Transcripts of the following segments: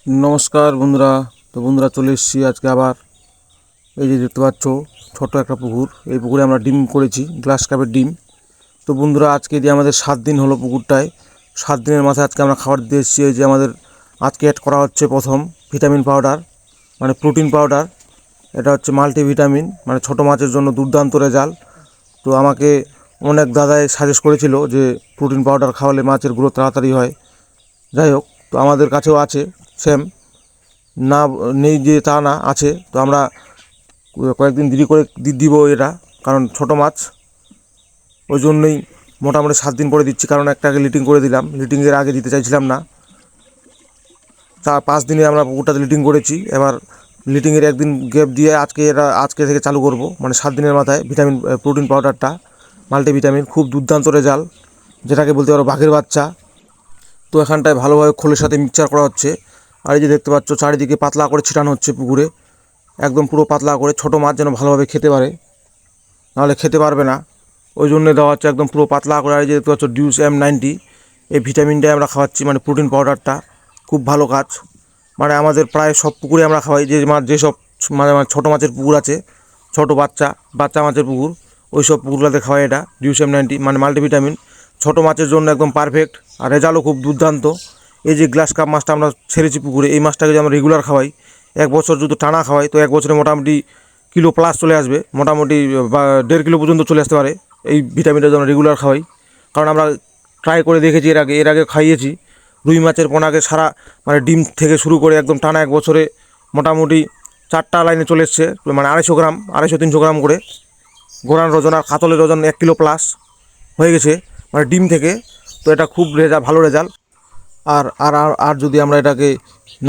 नमस्कार बंधुरा। तो बंधुरा चले एसेছি आज के आबार এই যে দেখতে পাচ্ছ ছোট একটা পুকুর। এই পুকুরে আমরা ডিম করেছি, গ্লাস কাপের ডিম। তো বন্ধুরা আজকে দিয়ে আমাদের 7 দিন হলো পুকুরটায়। 7 দিনের মাথায় আজকে আমরা খাবার দিয়ে এসেছি। এই যে আমাদের আজকে অ্যাড করা হচ্ছে প্রথম ভিটামিন পাউডার, মানে প্রোটিন পাউডার। এটা হচ্ছে মাল্টিভিটামিন, মানে ছোট মাছের জন্য দুর্দান্ত রেজাল্ট। তো আমাকে অনেক দাদাই সাজেস্ট করেছিল যে প্রোটিন পাউডার খাওয়ালে মাছের গ্রোথ তাড়াতাড়ি হয়। যাই হোক, তো আমাদের কাছেও আছে সেম, না নেই যে তা না, আছে। তো আমরা কয়েকদিন দেরি করে দিব এটা, কারণ ছোট মাছ, ওই জন্যই মোটামুটি 7 দিন পরে দিচ্ছি। কারণ একটা আগে লিটিং করে দিলাম, লিটিংয়ের আগে দিতে চাইছিলাম না। তা 5 দিনে আমরা পুকুরটাতে লিটিং করেছি। এবার লিটিংয়ের একদিন গ্যাপ দিয়ে আজকে থেকে চালু করব, মানে 7 দিনের মাথায় ভিটামিন প্রোটিন পাউডারটা, মাল্টিভিটামিন। খুব দুর্দান্ত রেজাল্ট, যেটাকে বলতে পারো বাঘের বাচ্চা। তো এখানটায় ভালোভাবে খোলের সাথে মিক্সচার করা হচ্ছে। আর এই যে দেখতে পাচ্ছ চারিদিকে পাতলা করে ছিটানো হচ্ছে পুকুরে, একদম পুরো পাতলা করে, ছোটো মাছ যেন ভালোভাবে খেতে পারে, নাহলে খেতে পারবে না। ওই জন্য দেওয়া হচ্ছে একদম পুরো পাতলা করে। আর এই যে দেখতে পাচ্ছ ডিউস M90, এই ভিটামিনটাই আমরা খাওয়াচ্ছি, মানে প্রোটিন পাউডারটা। খুব ভালো কাজ, মানে আমাদের প্রায় সব পুকুরে আমরা খাওয়াই। যে মাছ, যেসব মানে ছোটো মাছের পুকুর আছে, ছোটো বাচ্চা মাছের পুকুর, ওই সব পুকুরগুলোতে খাওয়াই এটা ডিউস M90, মানে মাল্টিভিটামিন। ছোটো মাছের জন্য একদম পারফেক্ট, আর রেজাল্টও খুব দুর্দান্ত। এই যে গ্লাস কাপ মাছটা আমরা ছেড়েছি পুকুরে, এই মাছটাকে যদি আমরা রেগুলার খাওয়াই, 1 বছর যদি টানা খাওয়াই, তো 1 বছরে মোটামুটি কিলো প্লাস চলে আসবে, মোটামুটি বা 1.5 কিলো পর্যন্ত চলে আসতে পারে এই ভিটামিনটা যদি আমরা রেগুলার খাওয়াই। কারণ আমরা ট্রাই করে দেখেছি, এর আগে খাইয়েছি। রুই মাছের পোনাকে সারা, মানে ডিম থেকে শুরু করে একদম টানা 1 বছরে মোটামুটি 4টা লাইনে চলে এসছে, মানে 250 গ্রাম, 250-300 গ্রাম করে গোড়ানোর ওজন। আর কাতলের ওজন 1 কিলো প্লাস হয়ে গেছে, মানে ডিম থেকে। তো এটা খুব ভালো রেজাল্ট। আর আর আর আর যদি আমরা এটাকে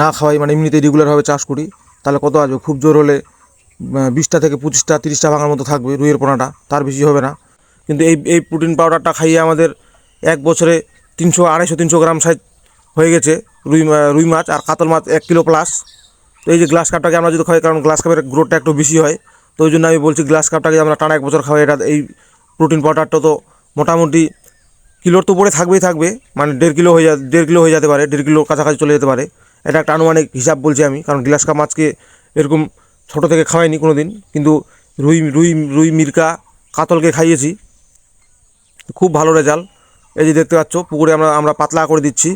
না খাওয়াই, মানে এমনিতে রেগুলারভাবে চাষ করি, তাহলে কত আসবে? খুব জোর হলে 20টা থেকে 25টা 30টা ভাঙার মতো থাকবে রুইয়ের পোনাটা, তার বেশি হবে না। কিন্তু এই প্রোটিন পাউডারটা খাইয়ে আমাদের 1 বছরে 250-300 গ্রাম সাইজ হয়ে গেছে রুই মাছ। আর কাতল মাছ 1 কিলো প্লাস। তো এই যে গ্লাস কাপটাকে আমরা যদি খাই, কারণ গ্লাস কাপের গ্রোথটা একটু বেশি হয়, তো ওই জন্য আমি বলছি গ্লাস কাপটাকে আমরা টানা 1 বছর খাওয়াই। এটা এই প্রোটিন পাউডারটা তো মোটামুটি কিলোর তো উপরে থাকবে, মানে 1.5 কিলো হয়ে 1.5 কিলো হয়ে যেতে পারে, 1.5 কিলোর কাছাকাছি চলে যেতে পারে। এটা একটা আনুমানিক হিসাব বলছি আমি, কারণ গ্লাস কাপ মাছকে এরকম ছোটো থেকে খাওয়াইনি কোনো দিন, কিন্তু রুই রুই রুই মিরকা, কাতলকে খাইয়েছি, খুব ভালো রেজাল্ট। এই যে দেখতে পাচ্ছ পুকুরে আমরা পাতলা করে দিচ্ছি।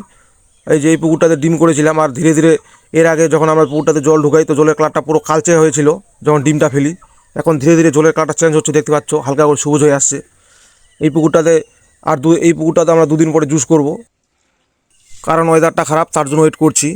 এই যে এই পুকুরটাতে ডিম করেছিলাম, আর ধীরে ধীরে এর আগে যখন আমরা পুকুরটাতে জল ঢুকাই, তো জলের কালারটা পুরো কালচে হয়েছিল যখন ডিমটা ফেলি। এখন ধীরে ধীরে জলের কালারটা চেঞ্জ হচ্ছে, দেখতে পাচ্ছ হালকা করে সবুজ হয়ে আসছে এই পুকুরটাতে। এই পুকুরটাতে আমরা 2 দিন পরে জুস করব, কারণ ওয়েদারটা খারাপ, তার জন্য ওয়েট করছি।